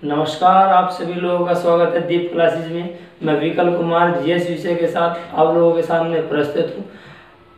नमस्कार, आप सभी लोगों का स्वागत है दीप क्लासेज में। मैं विकल्प कुमार जीएस विषय के साथ आप लोगों के सामने प्रस्तुत हूँ।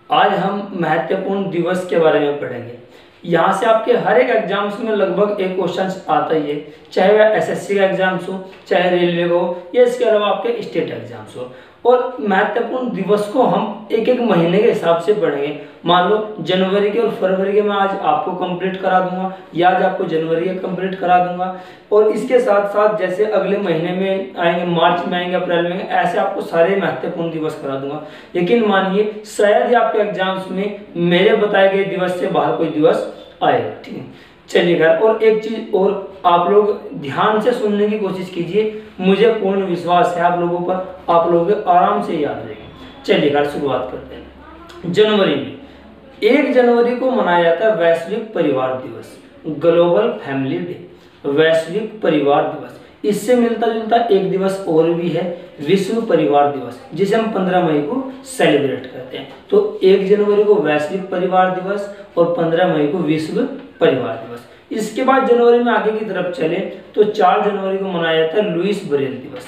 आज हम महत्वपूर्ण दिवस के बारे में पढ़ेंगे। यहाँ से आपके हर एक एग्जाम्स में लगभग एक क्वेश्चन आता ही है, चाहे वह एसएससी का एग्जाम्स हो, चाहे रेलवे का हो, या इसके अलावा आपके स्टेट एग्जाम्स हो। और महत्वपूर्ण दिवस को हम एक एक महीने के हिसाब से पढ़ेंगे। मान लो जनवरी के और फरवरी के मैं आज आपको कंप्लीट करा दूंगा, या आज आपको जनवरी के कंप्लीट करा दूंगा। और इसके साथ साथ जैसे अगले महीने में आएंगे, मार्च में आएंगे, अप्रैल में, ऐसे आपको सारे महत्वपूर्ण दिवस करा दूंगा। यकीन मानिए शायद ही आपके एग्जाम्स में मेरे बताए गए दिवस से बाहर कोई दिवस आएगा। ठीक है, चलिए खैर। और एक चीज और, आप लोग ध्यान से सुनने की कोशिश कीजिए, मुझे पूर्ण विश्वास है आप लोगों पर, आप लोग आराम से याद रहेगा। चलिए खैर शुरुआत करते हैं। जनवरी में 1 जनवरी को मनाया जाता है वैश्विक परिवार दिवस, ग्लोबल फैमिली डे, वैश्विक परिवार दिवस। इससे मिलता जुलता एक दिवस और भी है, विश्व परिवार दिवस, जिसे हम 15 मई को सेलिब्रेट करते हैं। तो 1 जनवरी को वैश्विक परिवार दिवस और 15 मई को विश्व परिवार दिवस। इसके बाद जनवरी में आगे की तरफ चले तो 4 जनवरी को मनाया जाता है लुईस ब्रेल दिवस।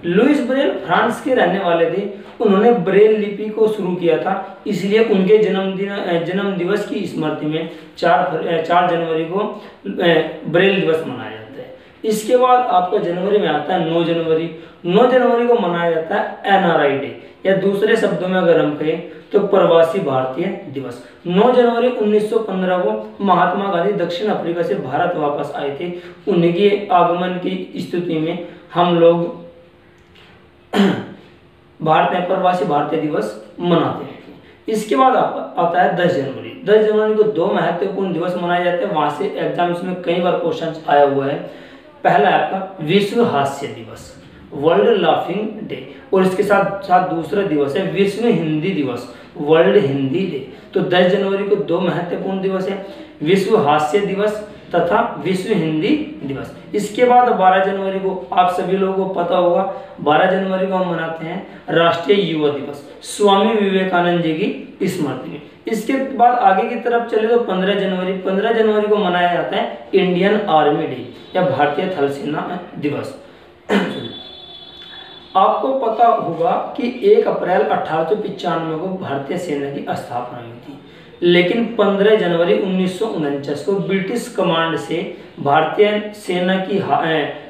लुईस ब्रेल फ्रांस के रहने वाले थे। उन्होंने ब्रेल लिपि को शुरू किया था, इसलिए उनके जन्म दिवस की स्मृति में 4 जनवरी को ब्रेल दिवस मनाया जाता है। इसके बाद आपका जनवरी में आता है 9 जनवरी। 9 जनवरी को मनाया जाता है एनआरआई डे, या दूसरे शब्दों में अगर हम कहें तो प्रवासी भारतीय दिवस। 9 जनवरी 1915 को महात्मा गांधी दक्षिण अफ्रीका से भारत वापस आए थे। उनके आगमन की स्थिति में हम लोग भारत में प्रवासी भारतीय दिवस मनाते हैं। इसके बाद आता है 10 जनवरी। 10 जनवरी को 2 महत्वपूर्ण दिवस मनाए जाते हैं, वहां से एग्जाम्स में कई बार क्वेश्चन आया हुआ है। पहला है आपका विश्व हास्य दिवस, वर्ल्ड लाफिंग डे, और इसके साथ साथ दूसरा दिवस है विश्व हिंदी दिवस, वर्ल्ड हिंदी डे। तो 10 जनवरी को 2 महत्वपूर्ण दिवस है, विश्व हास्य दिवस तथा विश्व हिंदी दिवस। इसके बाद 12 जनवरी को आप सभी लोगों को पता होगा, 12 जनवरी को हम मनाते हैं राष्ट्रीय युवा दिवस, स्वामी विवेकानंद जी की स्मृति में। इसके बाद आगे की तरफ चले तो 15 जनवरी को मनाया जाता है इंडियन आर्मी डे, या भारतीय थल सेना दिवस। आपको पता होगा कि 1 अप्रैल 1895 को भारतीय सेना की स्थापना हुई थी, लेकिन 15 जनवरी 1949 को ब्रिटिश कमांड से भारतीय सेना की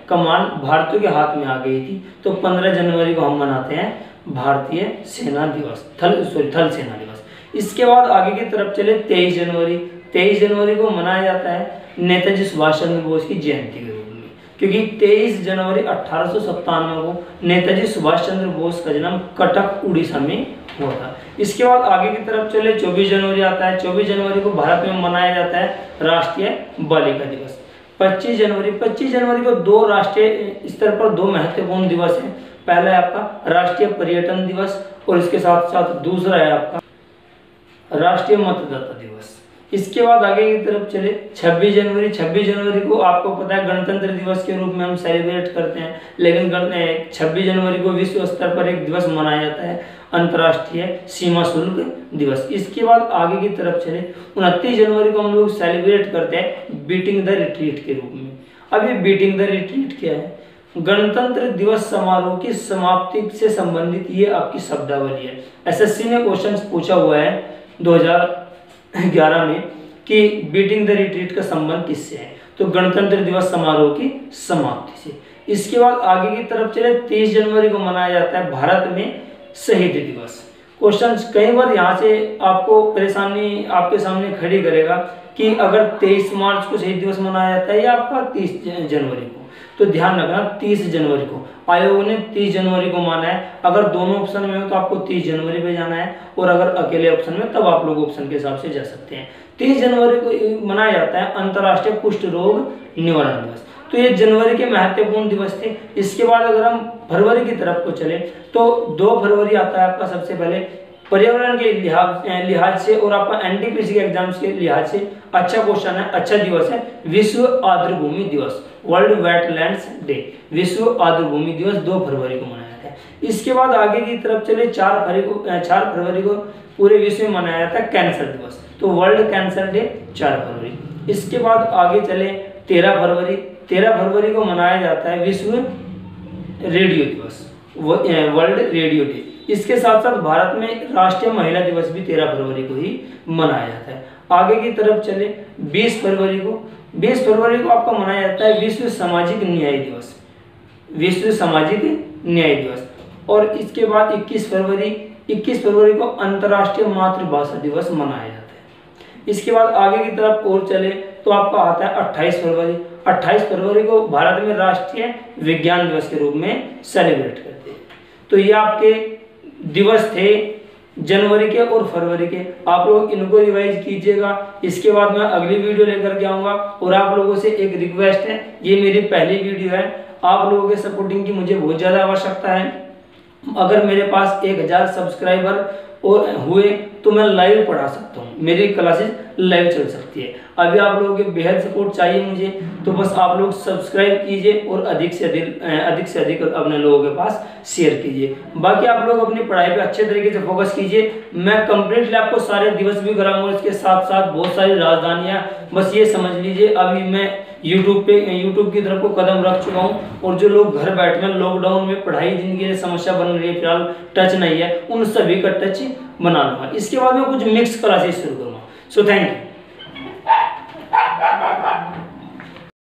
कमांड भारतीयों के हाथ में आ गई थी। तो 15 जनवरी को हम मनाते हैं भारतीय सेना दिवस, थल सेना दिवस। इसके बाद आगे की तरफ चले 23 जनवरी को मनाया जाता है नेताजी सुभाष चंद्र बोस की जयंती के रूप में, क्योंकि 23 जनवरी 1897 को नेताजी सुभाष चंद्र बोस का जन्म कटक उड़ीसा में हुआ था। इसके बाद आगे की तरफ चले 24 जनवरी आता है। 24 जनवरी को भारत में मनाया जाता है राष्ट्रीय बालिका दिवस। 25 जनवरी को 2 राष्ट्रीय स्तर पर 2 महत्वपूर्ण दिवस हैं। पहला है आपका राष्ट्रीय पर्यटन दिवस, और इसके साथ साथ दूसरा है आपका राष्ट्रीय मतदाता दिवस। इसके बाद आगे की तरफ चले 26 जनवरी को आपको पता है गणतंत्र दिवस के रूप में हम सेलिब्रेट करते हैं, लेकिन 26 जनवरी को विश्व स्तर पर एक दिवस मनाया जाता है, अंतर्राष्ट्रीय सीमा शुल्क दिवस। इसके बाद आगे की तरफ चले 29 जनवरी को हम लोग सेलिब्रेट करते हैं बीटिंग द रिट्रीट के रूप में। अब ये बीटिंग द रिट्रीट क्या है? गणतंत्र दिवस समारोह की समाप्ति से संबंधित ये आपकी शब्दावली है। एसएससी ने क्वेश्चन पूछा हुआ है 2011 में कि बीटिंग द रिट्रीट का संबंध किससे है, तो गणतंत्र दिवस समारोह की समाप्ति से। इसके बाद आगे की तरफ चले 30 जनवरी को मनाया जाता है भारत में शहीद दिवस। क्वेश्चन कई बार यहाँ से आपको परेशानी आपके सामने खड़ी करेगा कि अगर 23 मार्च को शहीद दिवस मनाया जाता है या आपका 30 जनवरी को, तो ध्यान रखना 30 जनवरी को आयोग ने 30 जनवरी को माना है। अगर दोनों ऑप्शन में हो तो आपको 30 जनवरी पे जाना है, और अगर अकेले ऑप्शन में तब आप लोग ऑप्शन के हिसाब से जा सकते हैं। 30 जनवरी को मनाया जाता है अंतर्राष्ट्रीय कुष्ठ रोग निवारण दिवस। तो ये जनवरी के महत्वपूर्ण दिवस थे। इसके बाद अगर हम फरवरी की तरफ को चले तो 2 फरवरी आता है आपका सबसे पहले पर्यावरण के लिहाज से और आपका एनटीपीसी के एग्जाम्स के लिहाज से अच्छा क्वेश्चन है, अच्छा दिवस है, विश्व आर्द्रभूमि दिवस, वर्ल्ड वेटलैंड्स डे। विश्व आर्द्रभूमि दिवस 2 फरवरी को मनाया जाता है। इसके बाद आगे की तरफ चले 4 फरवरी को पूरे विश्व में मनाया जाता है कैंसर दिवस, तो वर्ल्ड कैंसर डे 4 फरवरी। इसके बाद आगे चले 13 13 फरवरी को मनाया जाता है विश्व रेडियो दिवस, वर्ल्ड रेडियो डे। इसके साथ साथ भारत में राष्ट्रीय महिला दिवस भी 13 फरवरी को ही मनाया जाता है। आगे की तरफ चले, 20 फरवरी को आपका मनाया जाता है विश्व सामाजिक न्याय दिवस, विश्व सामाजिक न्याय दिवस। और इसके बाद 21 फरवरी को अंतर्राष्ट्रीय मातृभाषा दिवस मनाया जाता है। इसके बाद आगे की तरफ और चले तो आपका आता है 28 फरवरी को भारत में राष्ट्रीय विज्ञान दिवस के रूप में सेलिब्रेट करते हैं। तो ये आपके दिवस थे जनवरी के और फरवरी के, आप लोग इनको रिवाइज कीजिएगा। इसके बाद मैं अगली वीडियो लेकर के आऊँगा। और आप लोगों से एक रिक्वेस्ट है, ये मेरी पहली वीडियो है, आप लोगों के सपोर्टिंग की मुझे बहुत ज़्यादा आवश्यकता है। अगर मेरे पास 1000 सब्सक्राइबर और हुए तो मैं लाइव पढ़ा सकता हूँ, मेरी क्लासेस लाइव चल सकती है। अभी आप लोगों के बेहद सपोर्ट चाहिए मुझे, तो बस आप लोग सब्सक्राइब कीजिए और अधिक से अधिक अपने लोगों के पास शेयर कीजिए। बाकी आप लोग अपनी पढ़ाई पे अच्छे तरीके से फोकस कीजिए। मैं कंप्लीटली आपको सारे दिवस भी कराऊंगा, इसके साथ साथ बहुत सारी राजधानियाँ। बस ये समझ लीजिए अभी मैं यूट्यूब की तरफ को कदम रख चुका हूँ। और जो लोग घर बैठे हैं लॉकडाउन में पढ़ाई जिनके लिए समस्या बन रही है, फिलहाल टच नहीं है, उन सभी का टच बना लूँगा। इसके बाद मैं कुछ मिक्स क्लासेस शुरू करूँगा। So thank you.